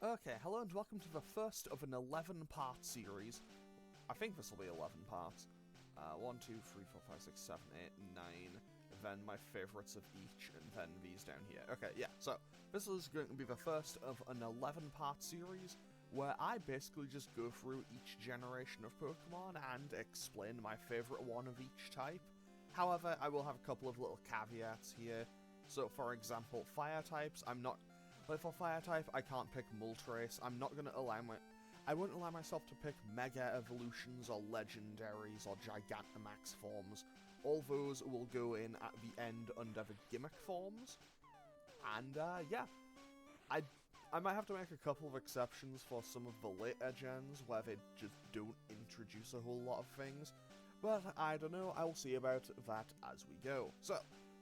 Okay, hello and welcome to the first of an 11-part series. I think this will be 11 parts. 1, 2, 3, 4, 5, 6, 7, 8, 9, then my favourites of each, and then these down here. Okay, yeah, so this is going to be the first of an 11-part series, where I basically just go through each generation of Pokemon and explain my favourite one of each type. However, I will have a couple of little caveats here. So, for example, fire types, But for fire type, I can't pick Moltres. I won't allow myself to pick Mega Evolutions or Legendaries or Gigantamax forms. All those will go in at the end under the Gimmick forms. And, yeah. I might have to make a couple of exceptions for some of the later gens where they just don't introduce a whole lot of things. But, I don't know, I'll see about that as we go. So,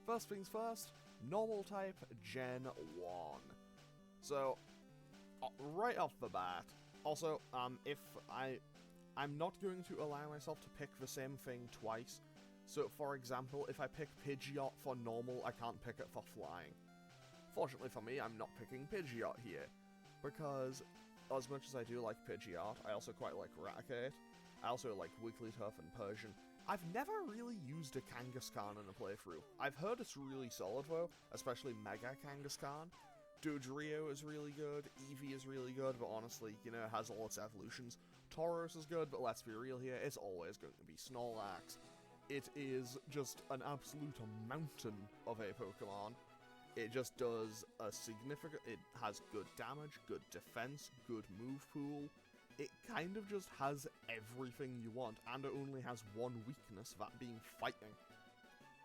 first things first, Normal type, Gen 1. So, right off the bat, also, I'm not going to allow myself to pick the same thing twice. So, for example, if I pick Pidgeot for normal, I can't pick it for flying. Fortunately for me, I'm not picking Pidgeot here, because as much as I do like Pidgeot, I also quite like Raticate. I also like Wigglytuff and Persian. I've never really used a Kangaskhan in a playthrough. I've heard it's really solid though, especially Mega Kangaskhan. Dodrio is really good, Eevee is really good, but honestly, you know, it has all its evolutions. Tauros is good, but let's be real here, it's always going to be Snorlax. It is just an absolute mountain of a Pokemon. It just does it has good damage, good defense, good move pool. It kind of just has everything you want, and it only has one weakness, that being fighting.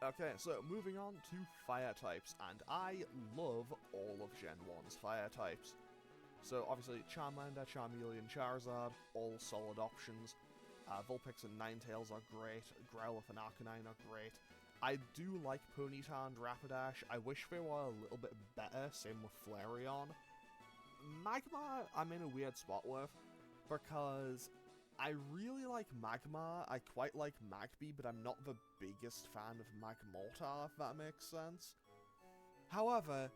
Okay, so moving on to fire types, and I love all of Gen 1's fire types. So obviously Charmander, Charmeleon, Charizard, all solid options. Vulpix and Ninetales are great, Growlithe and Arcanine are great. I do like Ponyta and Rapidash, I wish they were a little bit better, same with Flareon. Magmar, I'm in a weird spot with, because I really like Magmar, I quite like Magby, but I'm not the biggest fan of Magmortar, if that makes sense. However,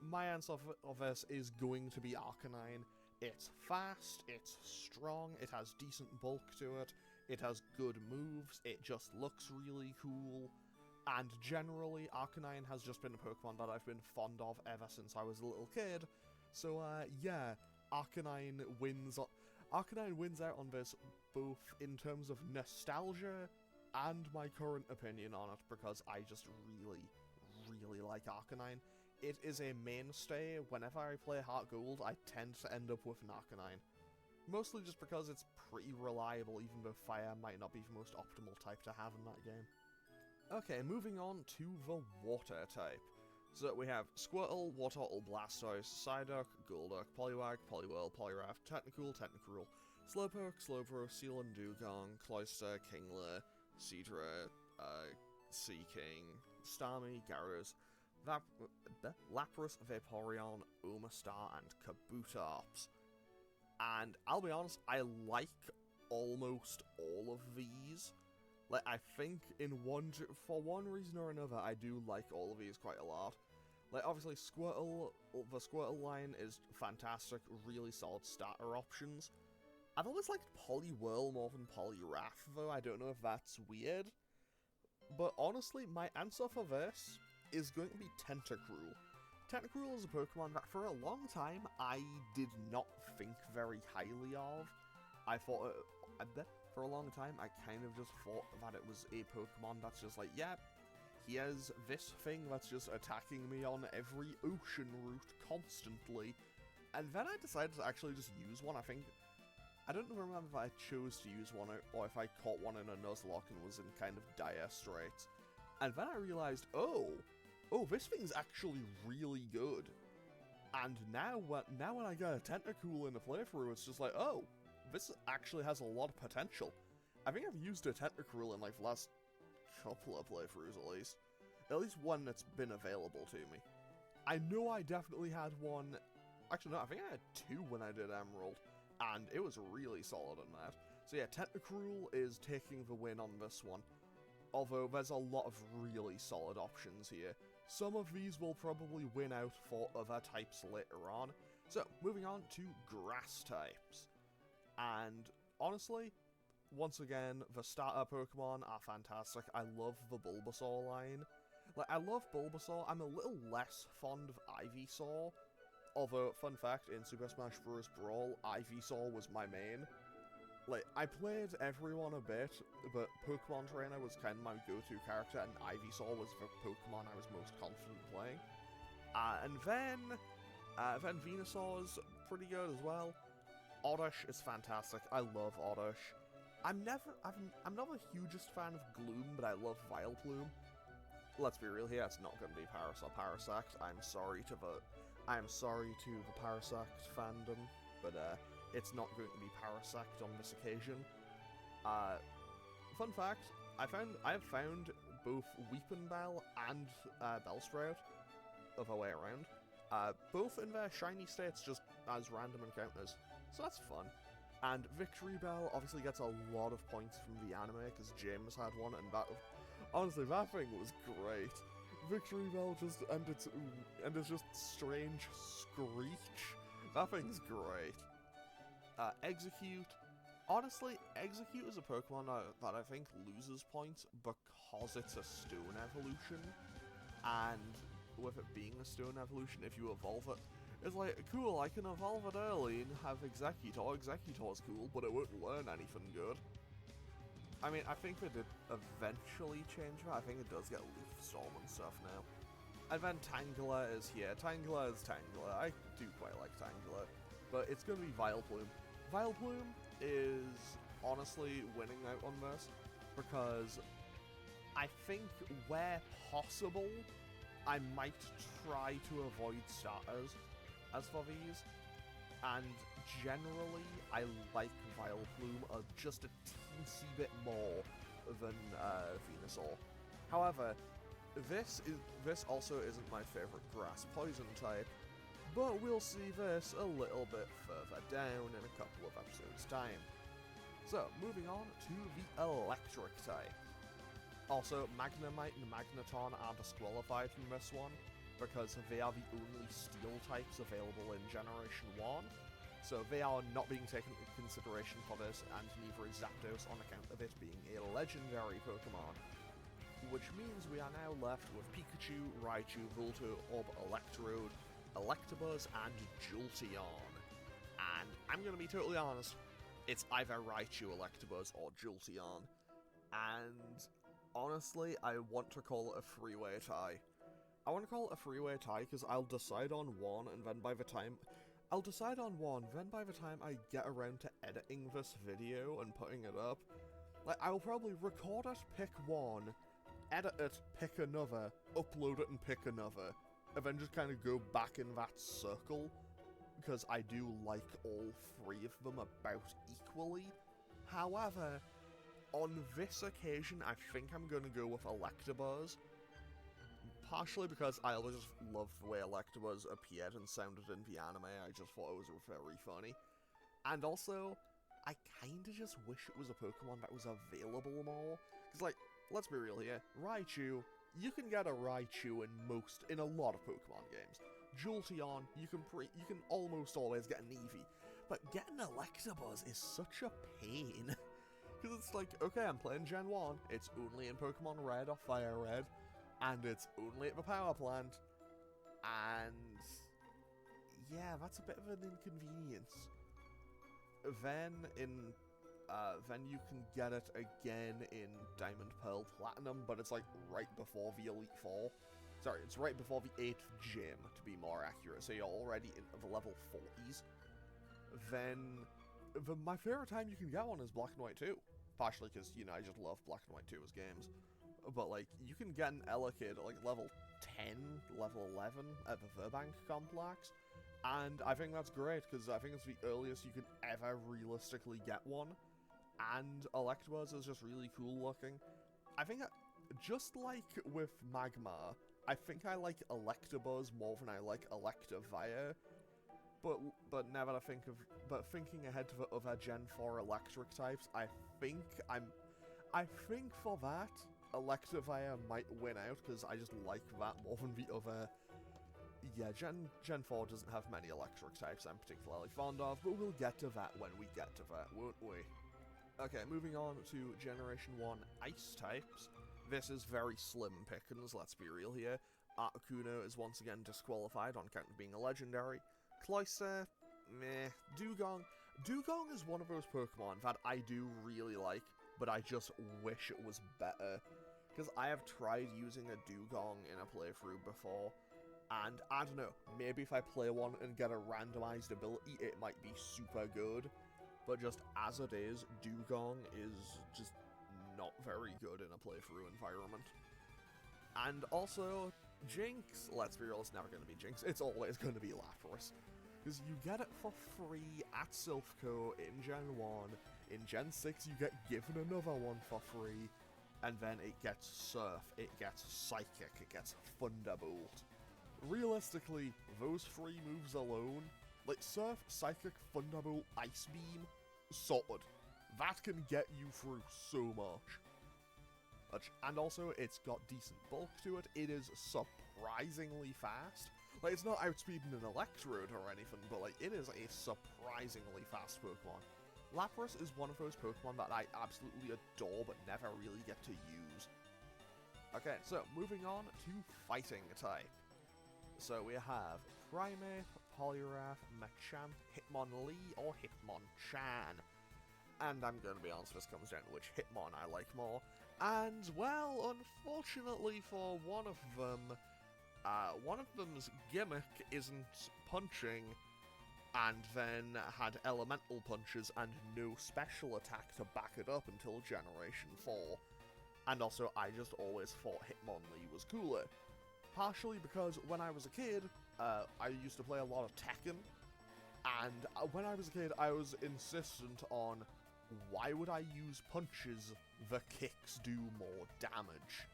my answer of this is going to be Arcanine. It's fast, it's strong, it has decent bulk to it, it has good moves, it just looks really cool, and generally, Arcanine has just been a Pokemon that I've been fond of ever since I was a little kid. So, yeah, Arcanine wins out on this, both in terms of nostalgia and my current opinion on it, because I just really, really like Arcanine. It is a mainstay. Whenever I play Heart Gold, I tend to end up with an Arcanine. Mostly just because it's pretty reliable, even though Fire might not be the most optimal type to have in that game. Okay, moving on to the Water type. So we have Squirtle, Wartortle, Blastoise, Psyduck, Golduck, Poliwag, Poliwhirl, Poliwrath, Tentacruel, Slowpoke, Slowbro, Sealand, Dugong, Cloyster, Kingler, Seadra, Seaking, Starmie, Gyarados, Lapras, Vaporeon, Omastar, and Kabutops. And I'll be honest, I like almost all of these. Like, I think for one reason or another, I do like all of these quite a lot. Like, obviously, the Squirtle line is fantastic, really solid starter options. I've always liked Poliwhirl more than Poliwrath, though. I don't know if that's weird. But honestly, my answer for this is going to be Tentacruel. Tentacruel is a Pokemon that for a long time I did not think very highly of. I thought, for a long time, I kind of just thought that it was a Pokemon that's just like, yeah, here's this thing that's just attacking me on every ocean route constantly. And then I decided to actually just use one. I don't remember if I chose to use one or if I caught one in a Nuzlocke and was in kind of dire straits. And then I realized, oh, this thing's actually really good. And now when I get a Tentacruel in a playthrough, it's just like, oh, this actually has a lot of potential. I think I've used a Tentacruel in like the last couple of playthroughs at least. At least one that's been available to me. I know I definitely had one, actually no, I think I had two when I did Emerald, and it was really solid on that. So yeah, Tentacruel is taking the win on this one. Although there's a lot of really solid options here. Some of these will probably win out for other types later on. So, moving on to grass types. And honestly, once again, the starter Pokemon are fantastic. I love the Bulbasaur line. Like, I love Bulbasaur. I'm a little less fond of Ivysaur. Although, fun fact, in Super Smash Bros. Brawl, Ivysaur was my main. Like, I played everyone a bit, but Pokemon Trainer was kind of my go-to character, and Ivysaur was the Pokemon I was most confident playing. And then Venusaur's pretty good as well. Oddish is fantastic. I love Oddish. I'm not the hugest fan of Gloom, but I love Vileplume. Let's be real here, it's not going to be Parasect. I'm sorry to the Parasect fandom, but it's not going to be Parasect on this occasion. Fun fact, I have found both Weepinbell and Bellsprout, other way around, both in their shiny states just as random encounters, so that's fun. And Victreebel obviously gets a lot of points from the anime, because James had one, and honestly, that thing was great. Victreebel and it's just strange Screech. That thing's great. Execute. Honestly, Execute is a Pokemon that I think loses points because it's a stone evolution. And with it being a stone evolution, if you evolve it, it's like, cool, I can evolve it early and have Executor. Executor's cool, but it won't learn anything good. I mean, I think they did eventually change that. I think it does get Leaf Storm and stuff now. And then Tangela is here. Tangela is Tangela. I do quite like Tangela. But it's going to be Vileplume. Vileplume is honestly winning out on this, because I think where possible, I might try to avoid starters as for these. And generally, I like Vileplume just a teensy bit more than Venusaur. However, this also isn't my favorite grass poison type, but we'll see this a little bit further down in a couple of episodes' time. So, moving on to the electric type. Also, Magnemite and Magneton are disqualified from this one, because they are the only steel types available in Generation 1, so they are not being taken into consideration for this, and neither is Zapdos on account of it being a legendary Pokemon. Which means we are now left with Pikachu, Raichu, Voltorb, Electrode, Electabuzz, and Jolteon. And I'm gonna be totally honest, it's either Raichu, Electabuzz, or Jolteon. And honestly, I want to call it a three-way tie. I want to call it a three-way tie because I'll decide on one, and then by the time I get around to editing this video and putting it up, like, I'll probably record it, pick one, edit it, pick another, upload it and pick another, and then just kind of go back in that circle, because I do like all three of them about equally. However, on this occasion, I think I'm going to go with Electabuzz, partially because I always just love the way Electabuzz appeared and sounded in the anime. I just thought it was very funny. And also, I kinda just wish it was a Pokemon that was available more. Because, like, let's be real here, Raichu, you can get a Raichu in a lot of Pokemon games. Jolteon, you can almost always get an Eevee. But getting Electabuzz is such a pain. Because it's like, okay, I'm playing Gen 1, it's only in Pokemon Red or Fire Red, and it's only at the power plant, and yeah, that's a bit of an inconvenience. Then you can get it again in Diamond, Pearl, Platinum, but it's like right before the Elite Four. Sorry, it's right before the 8th gym, to be more accurate, so you're already in the level 40s. Then, my favorite time you can get one is Black and White 2. Partially because, you know, I just love Black and White 2 as games. But, like, you can get an Elekid at, like, level 10, level 11 at the Verbank Complex. And I think that's great, because I think it's the earliest you can ever realistically get one. And Electabuzz is just really cool looking. I think, just like with Magmar, I think I like Electabuzz more than I like Electivire. But now that thinking ahead to the other Gen 4 electric types, I think for that, Electivire might win out, because I just like that more than the other yeah, Gen 4 doesn't have many electric types I'm particularly fond of, but we'll get to that when we get to that, won't we? Okay, moving on to Generation 1 Ice types. This is very slim pickings, let's be real here. Articuno is once again disqualified on account of being a legendary. Cloyster, meh. Dugong. Dugong is one of those Pokemon that I do really like, but I just wish it was better. Because I have tried using a Dugong in a playthrough before, and I don't know, maybe if I play one and get a randomized ability, it might be super good. But just as it is, Dugong is just not very good in a playthrough environment. And also, Jynx, let's be real, it's never going to be Jynx, it's always going to be Lapras. Because you get it for free at Silphco in Gen 1, in Gen 6 you get given another one for free, and then it gets Surf, it gets Psychic, it gets Thunderbolt. Realistically, those three moves alone, like Surf, Psychic, Thunderbolt, Ice Beam, sorted. That can get you through so much. And also, it's got decent bulk to it, it is surprisingly fast. Like, it's not outspeeding an Electrode or anything, but like, it is a surprisingly fast Pokemon. Lapras is one of those Pokemon that I absolutely adore, but never really get to use. Okay, so moving on to Fighting type. So we have Primeape, Poliwrath, Machamp, Hitmonlee, or Hitmonchan. And I'm going to be honest, this comes down to which Hitmon I like more. And, well, unfortunately for one of them's gimmick isn't punching, and then had elemental punches and no special attack to back it up until Generation 4. And also, I just always thought Hitmonlee was cooler. Partially because when I was a kid, I used to play a lot of Tekken, and when I was a kid, I was insistent on why would I use punches the kicks do more damage?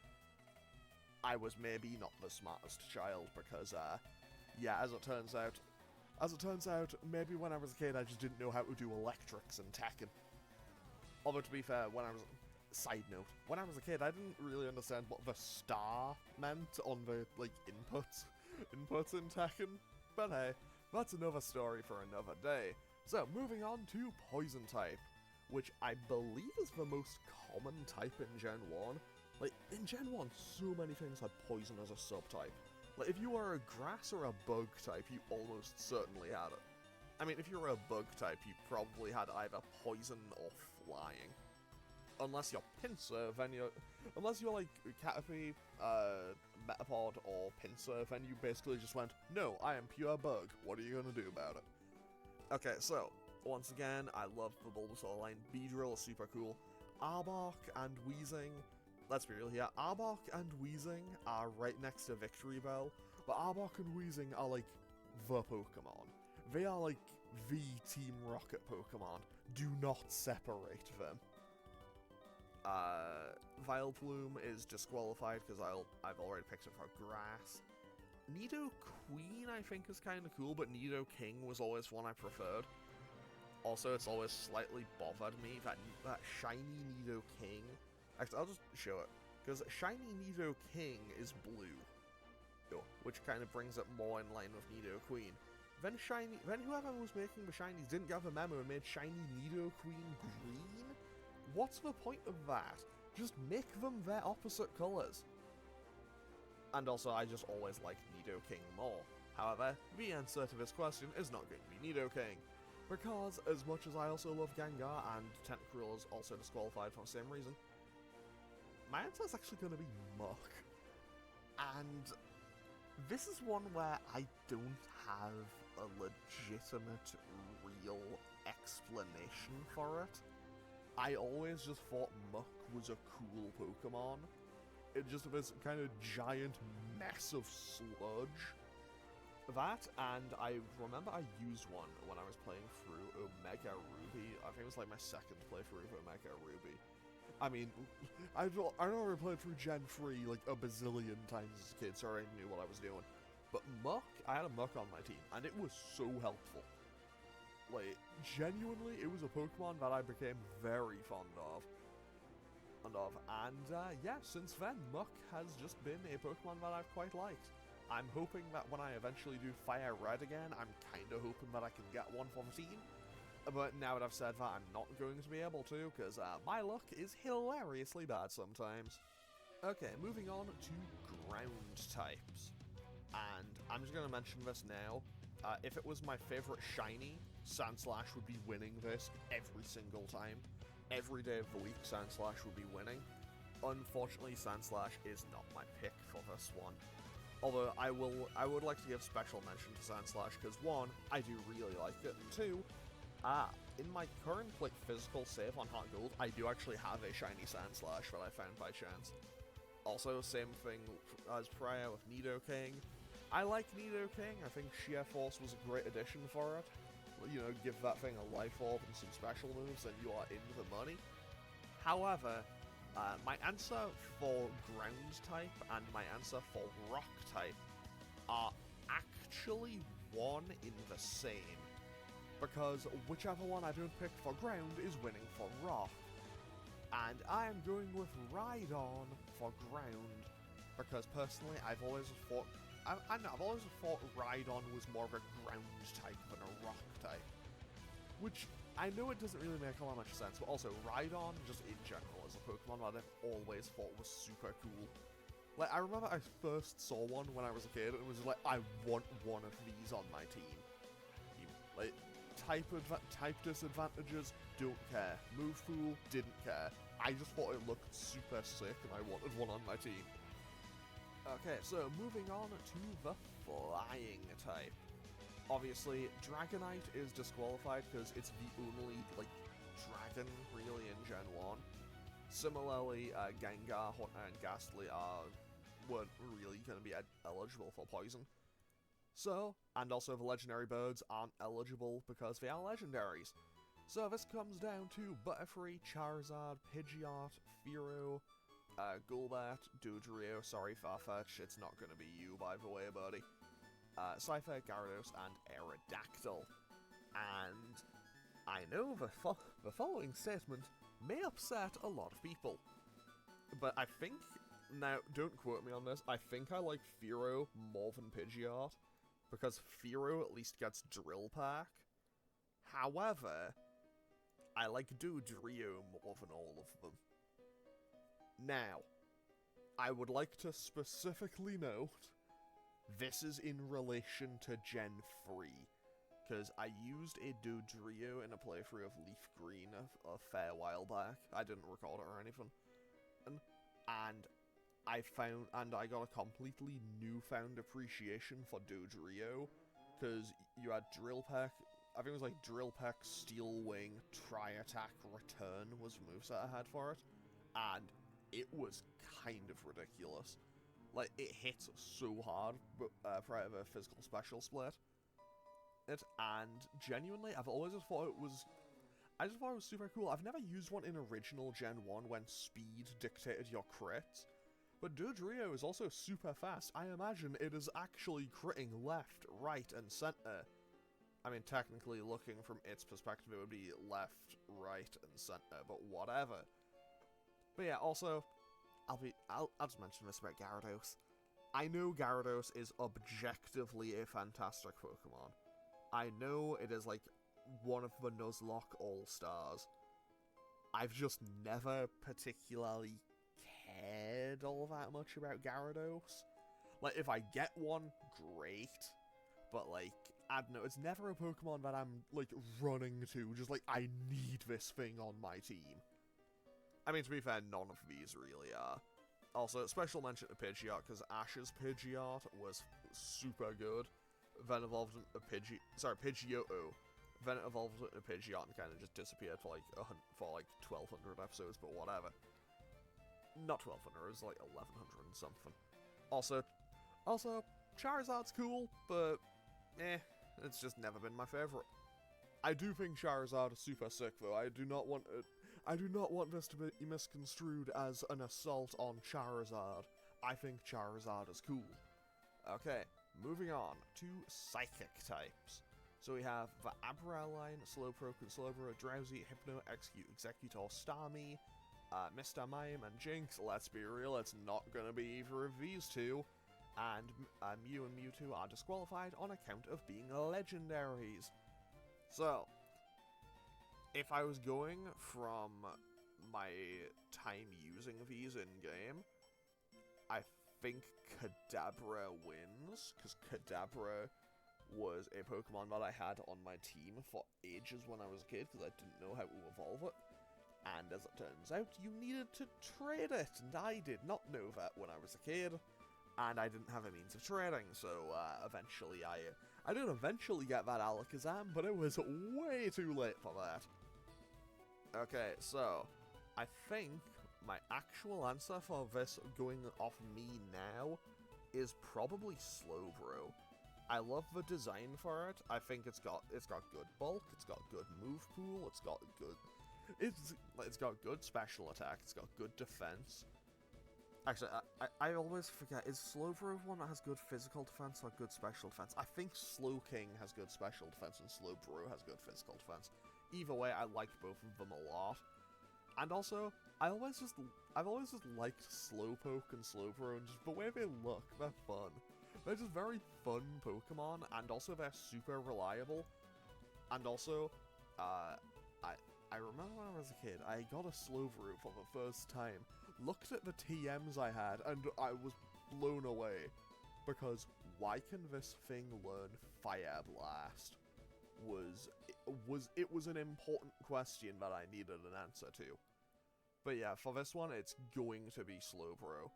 I was maybe not the smartest child because, yeah, as it turns out, maybe when I was a kid I just didn't know how to do electrics in Tekken. Although, to be fair, side note, when I was a kid I didn't really understand what the star meant on the, like, inputs in Tekken. But hey, that's another story for another day. So, moving on to Poison type, which I believe is the most common type in Gen 1. Like, in Gen 1, so many things had Poison as a subtype. Like, if you were a Grass or a Bug type, you almost certainly had it. I mean, if you were a Bug type, you probably had either Poison or Flying. Unless you're Pinsir, then unless you're like Caterpie, Metapod, or Pinsir, then you basically just went, no, I am pure Bug, what are you gonna do about it? Okay, so, once again, I love the Bulbasaur line. Beedrill is super cool. Arbok and Weezing, let's be real here, Arbok and Weezing are right next to Victory Bell, but Arbok and Weezing are like the Pokemon. They are like the Team Rocket Pokemon. Do not separate them. Vileplume is disqualified because I've already picked it for Grass. Nidoqueen I think is kind of cool, but Nidoking was always one I preferred. Also, it's always slightly bothered me that shiny Nidoking... Actually, I'll just show it. Because shiny Nidoking is blue, which kind of brings it more in line with Nidoqueen. Then whoever was making the shinies didn't get the memo and made shiny Nidoqueen green? What's the point of that? Just make them their opposite colours. And also, I just always liked Nidoking more. However, the answer to this question is not going to be Nidoking. Because, as much as I also love Gengar, and Tentacruel is also disqualified for the same reason, my answer is actually going to be Muk. And this is one where I don't have a legitimate, real explanation for it. I always just thought Muk was a cool Pokemon. It just this kind of giant mess of sludge. That, and I remember I used one when I was playing through Omega Ruby. I think it was like my second playthrough of Omega Ruby. I mean, I already played through Gen 3 like a bazillion times as a kid, so I already knew what I was doing. But Muk, I had a Muk on my team, and it was so helpful. Like, genuinely, it was a Pokemon that I became very fond of. And yeah, since then, Muk has just been a Pokemon that I've quite liked. I'm hoping that when I eventually do Fire Red again, I'm kind of hoping that I can get one for the team. But now that I've said that, I'm not going to be able to, because my luck is hilariously bad sometimes. Okay, moving on to ground types. And I'm just going to mention this now. If it was my favourite shiny, Sandslash would be winning this every single time. Every day of the week, Sandslash would be winning. Unfortunately, Sandslash is not my pick for this one. Although I would like to give special mention to Sandslash because 1, I do really like it, and 2, in my current physical save on Heart Gold, I do actually have a shiny Sandslash that I found by chance. Also, same thing as prior with Nidoking. I like Nidoking. I think Sheer Force was a great addition for it. You know, give that thing a Life Orb and some special moves, and you are in the money. However, my answer for ground type and my answer for rock type are actually one in the same. Because whichever one I don't pick for ground is winning for rock. And I am going with Rhydon for ground. Because personally, I've always thought Rhydon was more of a ground type than a rock type. Which, I know it doesn't really make a lot of sense, but also Rhydon, just in general, is a Pokemon that I've always thought was super cool. Like, I remember I first saw one when I was a kid, and it was just like, I want one of these on my team. Like, type disadvantages, don't care. Move Fool, didn't care. I just thought it looked super sick, and I wanted one on my team. Okay, so moving on to the flying type. Obviously, Dragonite is disqualified because it's the only, dragon, really, in Gen 1. Similarly, Gengar and Ghastly weren't really going to be eligible for poison. So, and also the legendary birds aren't eligible because they are legendaries. So this comes down to Butterfree, Charizard, Pidgeot, Fearow, Golbat, Dodrio, sorry Farfetch, it's not gonna be you by the way, buddy. Scyther, Gyarados, and Aerodactyl. And I know the following statement may upset a lot of people. But I think, now don't quote me on this, I think I like Fearow more than Pidgeot. Because Fearow at least gets Drill Pack. However, I like Dodrio more than all of them. Now, I would like to specifically note, this is in relation to Gen 3, because I used a Dodrio in a playthrough of Leaf Green a fair while back. I didn't record it or anything. And I got a completely newfound appreciation for Dodrio, because you had Drill Peck, I think it was like Drill Peck, Steel Wing, Tri-Attack, Return was the moveset I had for it, and it was kind of ridiculous. Like, it hits so hard prior to the physical special split. And genuinely, I've always just thought it was... I just thought it was super cool. I've never used one in original Gen 1 when speed dictated your crits. But Dodrio is also super fast. I imagine it is actually critting left, right, and center. I mean, technically, looking from its perspective, it would be left, right, and center, but whatever. But yeah, also, I'll just mention this about Gyarados. I know Gyarados is objectively a fantastic Pokemon. I know it is, like, one of the Nuzlocke All-Stars. I've just never particularly cared all that much about Gyarados. Like, if I get one, great. But, like, I don't know, it's never a Pokemon that I'm, like, running to, just like, I need this thing on my team. I mean, to be fair, none of these really are. Also, special mention to Pidgeot, because Ash's Pidgeot was super good. Then evolved into Pidgeotto. Then it evolved into Pidgeot and kind of just disappeared for like 1,200 episodes, but whatever. Not 1,200, it was like 1,100 and something. Also, Charizard's cool, but it's just never been my favorite. I do think Charizard is super sick, though. I do not want this to be misconstrued as an assault on Charizard. I think Charizard is cool. Okay, moving on to Psychic types. So we have the Abraline, Slowpoke and Slowbro, Drowsy, Hypno, Execute, Executor, Starmie, Mr. Mime, and Jinx. Let's be real, it's not gonna be either of these two. and Mew and Mewtwo are disqualified on account of being legendaries. So, if I was going from my time using these in-game, I think Kadabra wins, because Kadabra was a Pokemon that I had on my team for ages when I was a kid, because I didn't know how to evolve it. And as it turns out, you needed to trade it, and I did not know that when I was a kid, and I didn't have a means of trading, so eventually I did eventually get that Alakazam, but it was way too late for that. Okay, so, I think my actual answer for this going off me now is probably Slowbro. I love the design for it. I think it's got good bulk, it's got good move pool, it's got good special attack, it's got good defense. Actually, I always forget, is Slowbro one that has good physical defense or good special defense? I think Slowking has good special defense and Slowbro has good physical defense. Either way, I like both of them a lot. And also, I've always just liked Slowpoke and Slowbro, and just the way they look, they're fun. They're just very fun Pokemon, and also they're super reliable. And also, I remember when I was a kid, I got a Slowbro for the first time, looked at the TMs I had, and I was blown away. Because why can this thing learn Fire Blast? It was an important question that I needed an answer to. But yeah, for this one, it's going to be Slowbro.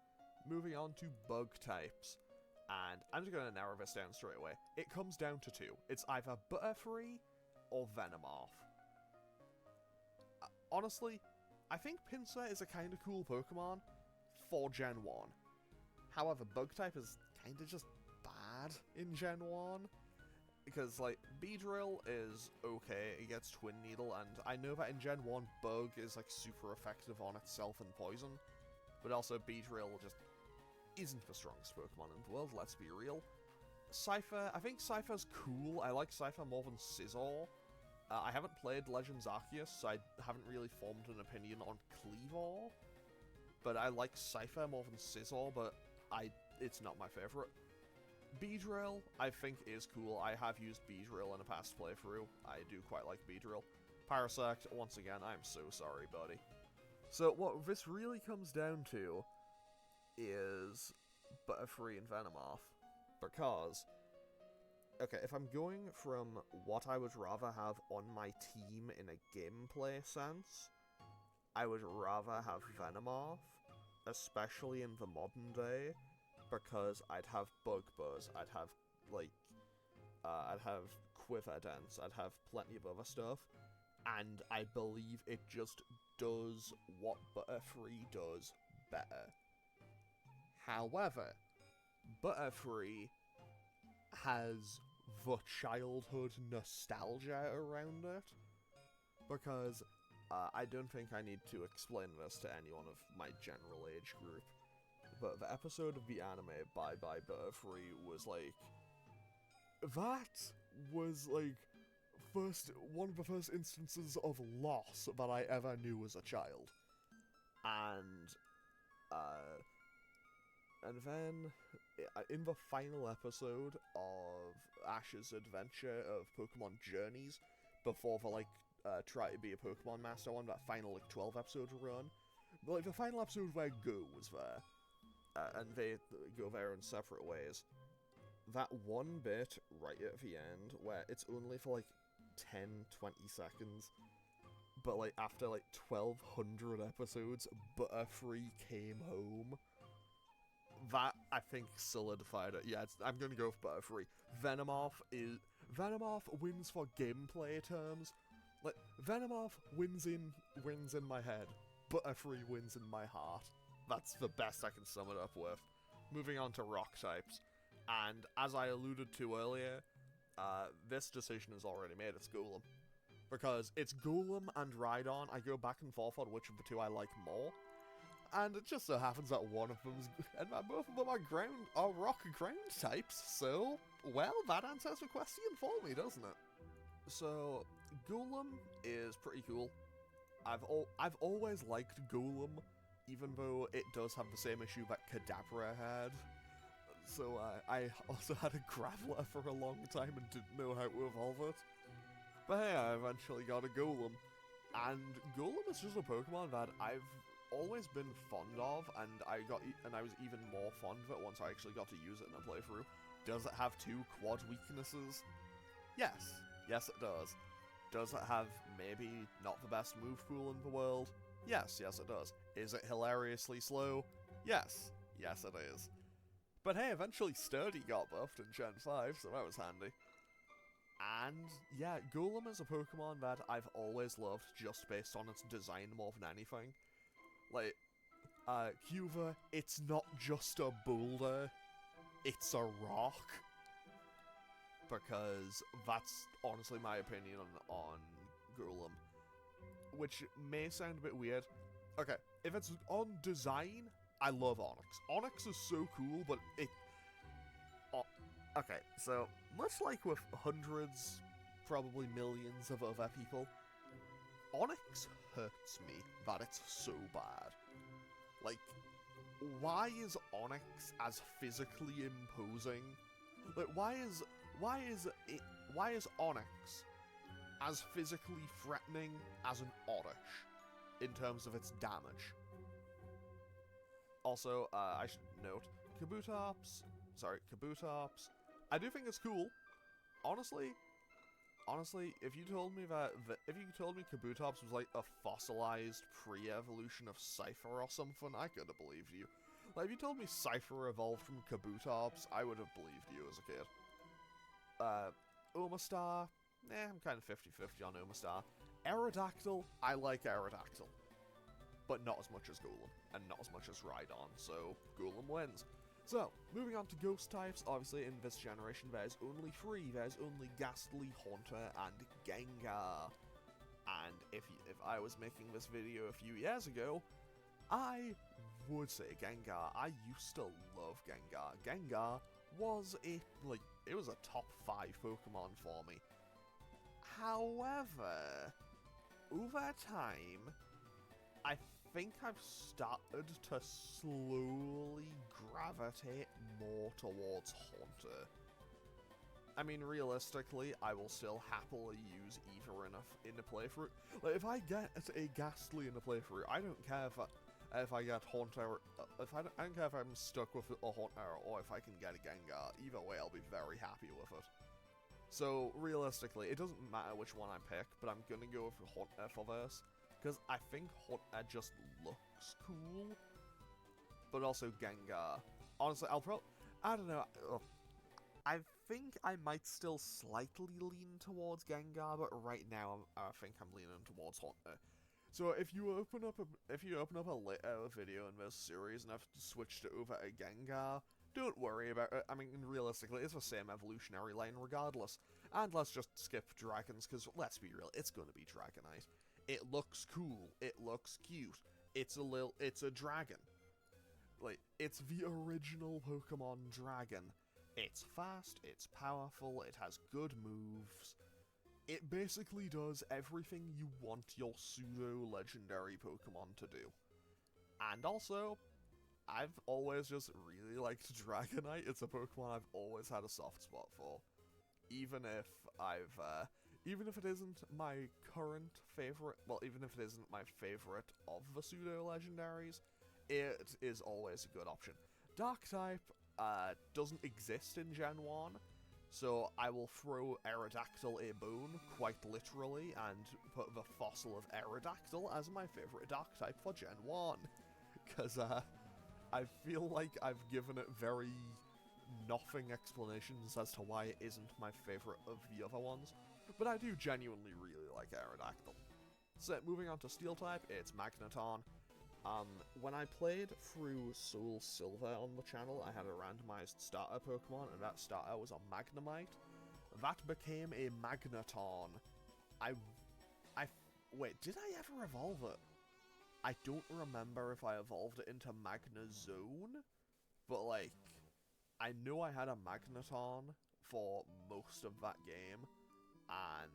Moving on to bug types. And I'm just going to narrow this down straight away. It comes down to two. It's either Butterfree or Venomoth. Honestly, I think Pinsir is a kind of cool Pokemon for Gen 1. However, bug type is kind of just bad in Gen 1. Because, like, Beedrill is okay, it gets Twin Needle, and I know that in Gen 1, Bug is, like, super effective on itself and Poison. But also, Beedrill just isn't the strongest Pokemon in the world, let's be real. Cypher, I think Cypher's cool. I like Cypher more than Scizor. I haven't played Legends Arceus, so I haven't really formed an opinion on Kleavor. But I like Cypher more than Scizor, but it's not my favorite. Beedrill, I think, is cool. I have used Beedrill in a past playthrough. I do quite like Beedrill. Parasect, once again, I'm so sorry, buddy. So what this really comes down to is Butterfree and Venomoth. Because, okay, if I'm going from what I would rather have on my team in a gameplay sense, I would rather have Venomoth, especially in the modern day, because I'd have Bug Buzz, I'd have, like, I'd have Quiver Dance, I'd have plenty of other stuff, and I believe it just does what Butterfree does better. However, Butterfree has the childhood nostalgia around it, because I don't think I need to explain this to anyone of my general age group, but the episode of the anime Bye Bye Butterfree was like, that was like one of the first instances of loss that I ever knew as a child. And then, in the final episode of Ash's adventure of Pokemon Journeys, before the, like, try to be a Pokemon Master one, that final, like, 12 episode run, like, the final episode where Go was there, and they go there in separate ways, that one bit right at the end, where it's only for, like, 10-20 seconds, but, like, after, like, 1,200 episodes, Butterfree came home. That, I think, solidified it. Yeah, I'm gonna go with Butterfree. Venomoth wins for gameplay terms. Like, Venomoth wins in my head. Butterfree wins in my heart. That's the best I can sum it up with. Moving on to rock types. And as I alluded to earlier, this decision is already made. It's Golem. Because it's Golem and Rhydon. I go back and forth on which of the two I like more. And it just so happens that one of them's, and both of them are rock ground types, so, well, that answers the question for me, doesn't it? So, Golem is pretty cool. I've always liked Golem, even though it does have the same issue that Kadabra had. So I also had a Graveler for a long time and didn't know how to evolve it. But hey, I eventually got a Golem. And Golem is just a Pokemon that I've always been fond of, and I was even more fond of it once I actually got to use it in a playthrough. Does it have 2 quad weaknesses? Yes. Yes, it does. Does it have maybe not the best move pool in the world? Yes, yes it does. Is it hilariously slow? Yes. Yes it is. But hey, eventually Sturdy got buffed in Gen 5, so that was handy. And yeah, Golem is a Pokemon that I've always loved just based on its design more than anything. Like, Cuva, it's not just a boulder, it's a rock. Because that's honestly my opinion on Golem. Which may sound a bit weird. Okay, if it's on design, I love Onyx. Onyx is so cool, but it... okay, so, much like with hundreds, probably millions of other people, Onyx hurts me that it's so bad. Like, why is Onyx as physically imposing? Like, why is Onyx as physically threatening as an Oddish in terms of its damage? Also, I should note, Kabutops, I do think it's cool. Honestly, if you told me Kabutops was like a fossilized pre-evolution of Cypher or something, I could have believed you. Like, if you told me Cypher evolved from Kabutops, I would have believed you as a kid. Omastar, I'm kind of 50-50 on Omastar. Aerodactyl, I like Aerodactyl. But not as much as Golem, and not as much as Rhydon, so Golem wins. So, moving on to ghost types, obviously in this generation there's only 3. There's only Ghastly, Haunter, and Gengar. And if I was making this video a few years ago, I would say Gengar. I used to love Gengar. Gengar was it was a top 5 Pokemon for me. However, over time, I think I've started to slowly gravitate more towards Haunter. I mean, realistically, I will still happily use either in a playthrough. Like, if I get a Ghastly in a playthrough, I don't care if I get Haunter, I don't care if I'm stuck with a Haunter or if I can get a Gengar. Either way, I'll be very happy with it. So, realistically, it doesn't matter which one I pick, but I'm gonna go with Haunter for this, because I think Haunter just looks cool. But also Gengar. Honestly, I don't know. I think I might still slightly lean towards Gengar, but right now I think I'm leaning towards Haunter. So if you open up a later video in this series and I've switched it over to Gengar, don't worry about it. I mean, realistically, it's the same evolutionary line regardless. And let's just skip dragons, because let's be real, it's gonna be Dragonite. It looks cool. It looks cute. It's a dragon. Like, it's the original Pokemon dragon. It's fast, it's powerful, it has good moves. It basically does everything you want your pseudo-legendary Pokemon to do. And also, I've always just really liked Dragonite. It's a Pokemon I've always had a soft spot for. Even if it isn't my current favorite, well, even if it isn't my favorite of the pseudo-legendaries, it is always a good option. Dark-type doesn't exist in Gen 1, so I will throw Aerodactyl a bone, quite literally, and put the fossil of Aerodactyl as my favorite Dark-type for Gen 1. Because, I feel like I've given it very nothing explanations as to why it isn't my favorite of the other ones, but I do genuinely really like Aerodactyl. So, moving on to Steel-type, it's Magneton. When I played through Soul Silver on the channel, I had a randomized starter Pokemon, and that starter was a Magnemite. That became a Magneton. Wait, did I ever evolve it? I don't remember if I evolved it into Magnezone, but, like, I know I had a Magneton for most of that game, and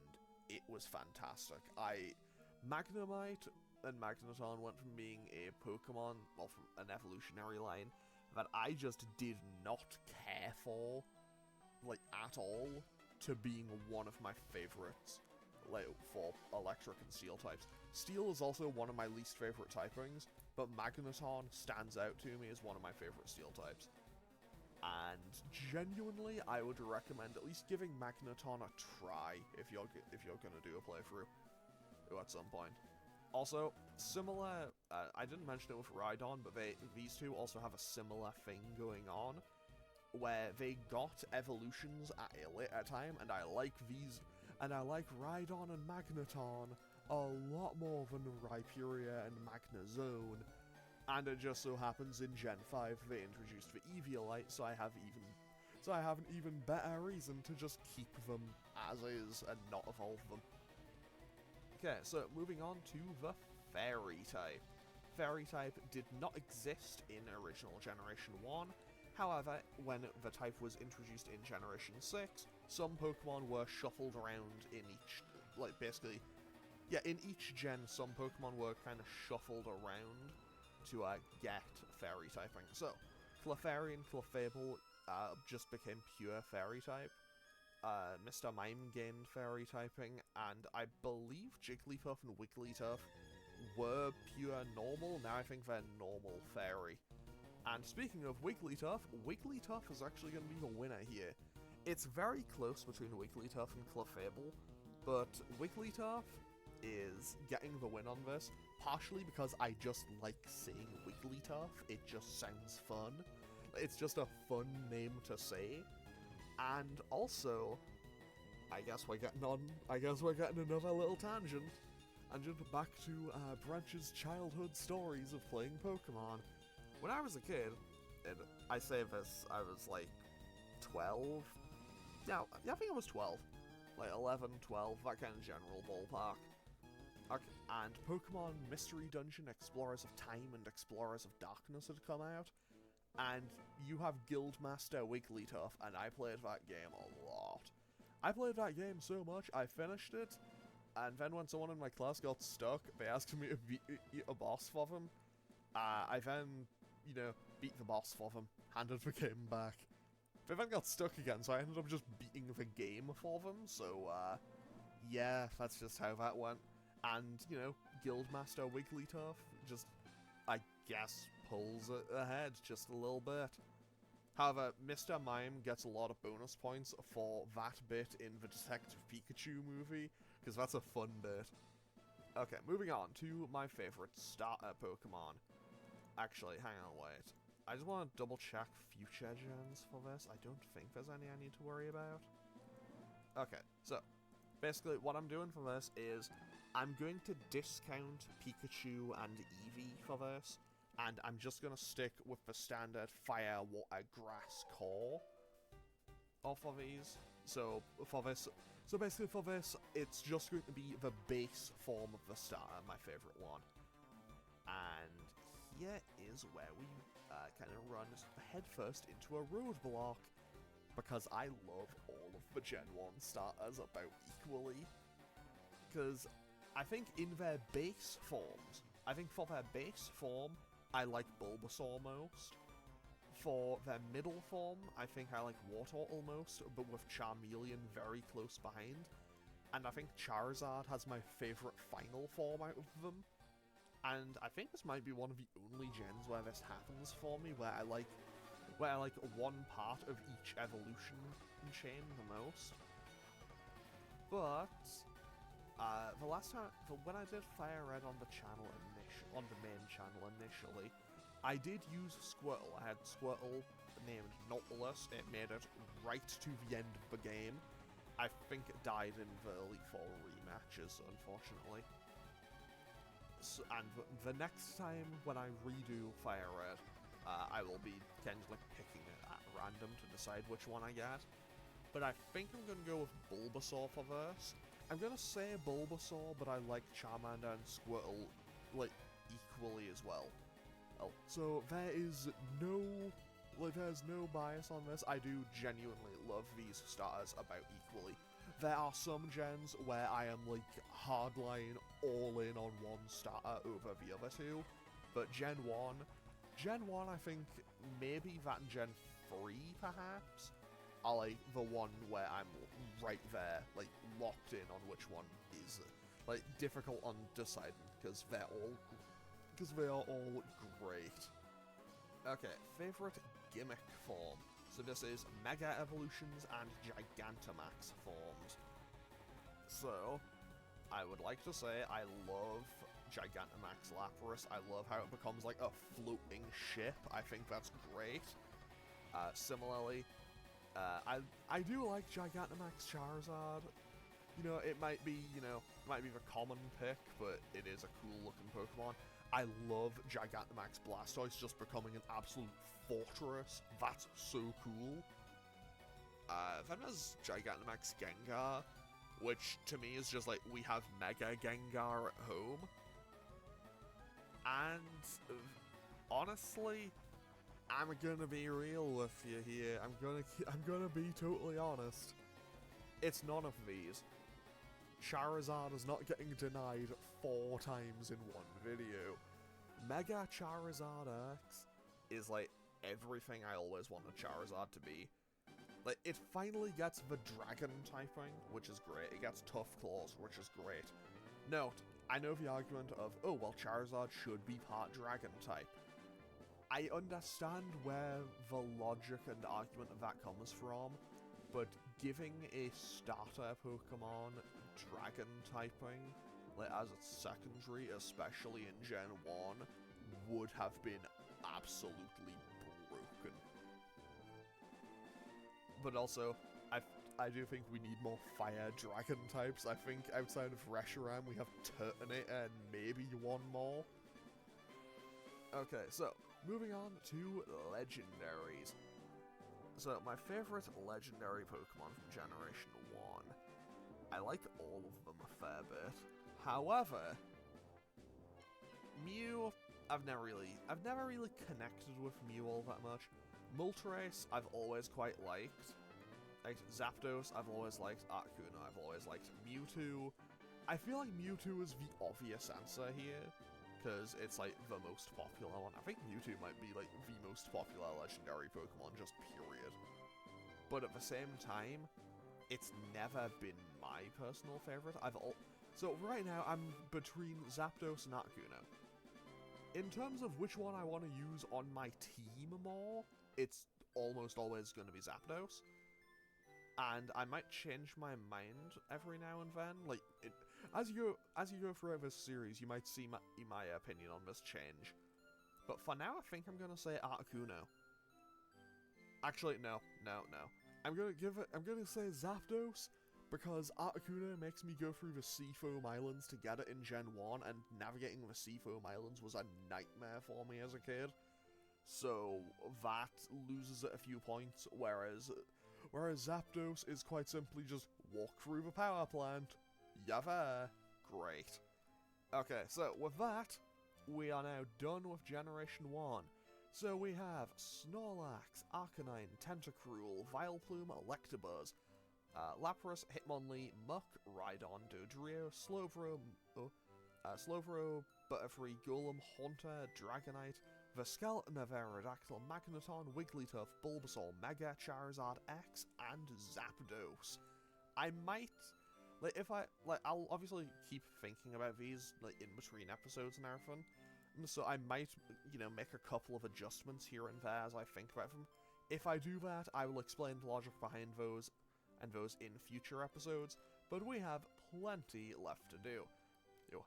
it was fantastic. Magnemite and Magneton went from being a Pokemon, well, from an evolutionary line, that I just did not care for, like, at all, to being one of my favorites, like, for electric and steel types. Steel is also one of my least favorite typings, but Magneton stands out to me as one of my favorite steel types. And genuinely, I would recommend at least giving Magneton a try if you're gonna do a playthrough at some point. Also, similar, I didn't mention it with Rhydon, but these two also have a similar thing going on, where they got evolutions at a later time, and I like Rhydon and Magneton a lot more than Rhyperior and Magnezone, and it just so happens in Gen 5 they introduced the Eviolite, so I have an even better reason to just keep them as is and not evolve them. Okay, so moving on to the Fairy type. Fairy type did not exist in original Generation 1, however, when the type was introduced in Generation 6, some Pokemon were shuffled around in each, in each gen, some Pokemon were kind of shuffled around to get Fairy typing. So, Clefairy and Clefable just became pure Fairy type. Mr. Mime gained Fairy typing, and I believe Jigglypuff and Wigglytuff were pure normal. Now I think they're normal Fairy. And speaking of Wigglytuff, Wigglytuff is actually going to be the winner here. It's very close between Wigglytuff and Clefable, but Wigglytuff is getting the win on this, partially because I just like saying Wigglytuff. It just sounds fun. It's just a fun name to say. And also, I guess we're getting another little tangent. And just back to Branch's childhood stories of playing Pokemon. When I was a kid, and I say this, I was like 12. Yeah, I think I was 12. Like 11, 12, that kind of general ballpark. Okay, and Pokemon Mystery Dungeon Explorers of Time and Explorers of Darkness had come out. And you have Guildmaster Wigglytuff, and I played that game a lot. I played that game so much, I finished it, and then when someone in my class got stuck, they asked me to beat a boss for them. I then, beat the boss for them, handed the game back. They then got stuck again, so I ended up just beating the game for them, so, yeah, that's just how that went. And, Guildmaster Wigglytuff just, I guess, pulls it ahead just a little bit. However, Mr. Mime gets a lot of bonus points for that bit in the Detective Pikachu movie, because that's a fun bit. Okay, moving on to my favorite starter Pokemon. Actually, hang on, wait. I just want to double check future gens for this. I don't think there's any I need to worry about. Okay, so, basically what I'm doing for this is, I'm going to discount Pikachu and Eevee for this, and I'm just going to stick with the standard Fire, Water, Grass core for these. So basically for this, it's just going to be the base form of the starter, my favorite one. And here is where we kind of run headfirst into a roadblock, because I love all of the Gen 1 starters about equally. Because I think in their base forms, for their base form, I like Bulbasaur most. For their middle form, I think I like Wartortle most, but with Charmeleon very close behind. And I think Charizard has my favorite final form out of them. And I think this might be one of the only gens where this happens for me, where I like one part of each evolution chain the most. But the last time, when I did Fire Red on the main channel initially, I did use Squirtle. I had Squirtle named Nautilus. It made it right to the end of the game. I think it died in the Elite Four rematches, unfortunately. So, and the next time when I redo Fire Red, I will be kind of like picking it at random to decide which one I get. But I think I'm going to go with Bulbasaur for this. I'm going to say Bulbasaur, but I like Charmander and Squirtle, like, equally as well. So there's no bias on this. I do genuinely love these starters about equally. There are some gens where I am, like, hardline all in on one starter over the other two, but Gen 1, I think maybe that and Gen 3, perhaps, are, like, the one where I'm right there, like, locked in on which one is, like, difficult on deciding, because they are all great. Okay, favorite gimmick form. So this is Mega Evolutions and Gigantamax forms. So, I would like to say I love Gigantamax Lapras. I love how it becomes like a floating ship. I think that's great. Similarly, I do like Gigantamax Charizard. You know, it might be the common pick, but it is a cool looking Pokemon. I love Gigantamax Blastoise just becoming an absolute fortress. That's so cool. Then there's Gigantamax Gengar, which to me is just like, we have Mega Gengar at home. And honestly, I'm gonna be real with you here. I'm gonna be totally honest. It's none of these. Charizard is not getting denied 4 times in one video. Mega Charizard X is like everything I always wanted Charizard to be. Like, it finally gets the Dragon typing, which is great. It gets Tough Claws, which is great. Note, I know the argument of, oh, well, Charizard should be part Dragon type. I understand where the logic and argument of that comes from, but giving a starter Pokemon Dragon typing, like, as its secondary, especially in Gen 1, would have been absolutely broken. But also, I do think we need more Fire Dragon types. I think outside of Reshiram, we have Turtonator and maybe one more. Okay, so, moving on to Legendaries. So, my favorite Legendary Pokemon from Generation 1. I like all of them a fair bit. However, Mew, I've never really connected with Mew all that much. Moltres, I've always quite liked. Like, Zapdos, I've always liked. Articuno, I've always liked. Mewtwo, I feel like Mewtwo is the obvious answer here, because it's, like, the most popular one. I think Mewtwo might be, like, the most popular Legendary Pokemon, just period. But at the same time, it's never been my personal favorite. So right now, I'm between Zapdos and Articuno. In terms of which one I want to use on my team more, it's almost always going to be Zapdos. And I might change my mind every now and then. Like, as you go through this series, you might see my opinion on this change. But for now, I think I'm going to say Articuno. Actually, no. I'm gonna say Zapdos, because Articuno makes me go through the Seafoam Islands to get it in Gen 1, and navigating the Seafoam Islands was a nightmare for me as a kid. So that loses it a few points, whereas Zapdos is quite simply just walk through the power plant. Yeah, there. Great. Okay, so with that, we are now done with Generation 1. So we have Snorlax, Arcanine, Tentacruel, Vileplume, Electabuzz, Lapras, Hitmonlee, Muk, Rhydon, Dodrio, Slowbro, Butterfree, Golem, Haunter, Dragonite, Viscalp, Aerodactyl, Magneton, Wigglytuff, Bulbasaur, Mega Charizard X, and Zapdos. I might, I'll obviously keep thinking about these, in between episodes and everything. So I might, make a couple of adjustments here and there as I think about them. If I do that, I will explain the logic behind those, and those in future episodes, but we have plenty left to do.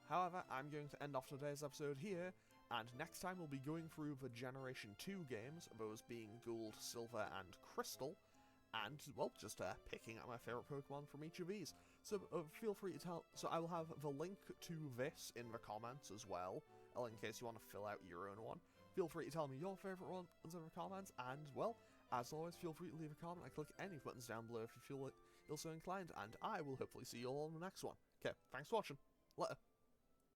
However, I'm going to end off today's episode here, and next time we'll be going through the Generation 2 games, those being Gold, Silver, and Crystal, and, well, just picking out my favourite Pokemon from each of these. So feel free to so I will have the link to this in the comments as well, in case you want to fill out your own one. Feel free to tell me your favourite ones in the comments, and, well, as always, feel free to leave a comment and click any buttons down below if you feel so inclined, and I will hopefully see you all in the next one. Okay, thanks for watching. Later.